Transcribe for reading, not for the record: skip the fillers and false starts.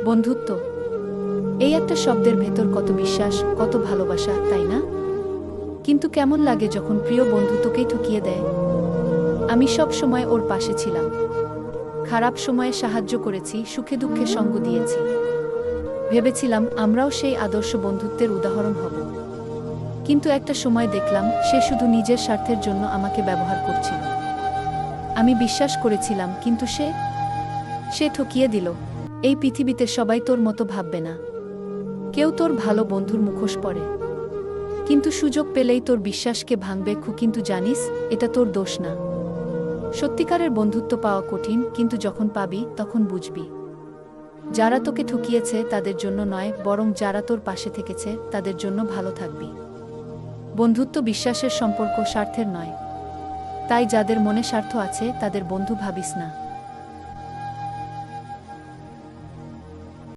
বন্ধুত্ব, এই একটা শব্দের ভেতর কত বিশ্বাস, কত ভালোবাসা, তাই না? কিন্তু কেমন লাগে যখন প্রিয় বন্ধু তোকেই ঠকিয়ে দেয়? আমি সব সময় ওর পাশে ছিলাম, খারাপ সময়ে সাহায্য করেছি, সুখে দুঃখে সঙ্গ দিয়েছি। ভেবেছিলাম আমরাও সেই আদর্শ বন্ধুত্বের উদাহরণ হব। কিন্তু একটা সময় দেখলাম সে শুধু নিজের স্বার্থের জন্য আমাকে ব্যবহার করছিল। আমি বিশ্বাস করেছিলাম, কিন্তু সে ঠকিয়ে দিল। এই পৃথিবীতে সবাই তোর মতো ভাববে না। কেউ তোর ভালো বন্ধুর মুখোশ পরে, কিন্তু সুযোগ পেলেই তোর বিশ্বাসকে ভাঙবে। কিন্তু জানিস, এটা তোর দোষ না। সত্যিকারের বন্ধুত্ব পাওয়া কঠিন, কিন্তু যখন পাবি তখন বুঝবি যারা তোকে ঠকিয়েছে তাদের জন্য নয়, বরং যারা তোর পাশে থেকেছে তাদের জন্য ভালো থাকবি। বন্ধুত্ব বিশ্বাসের সম্পর্ক, স্বার্থের নয়। তাই যাদের মনে স্বার্থ আছে তাদের বন্ধু ভাবিস না।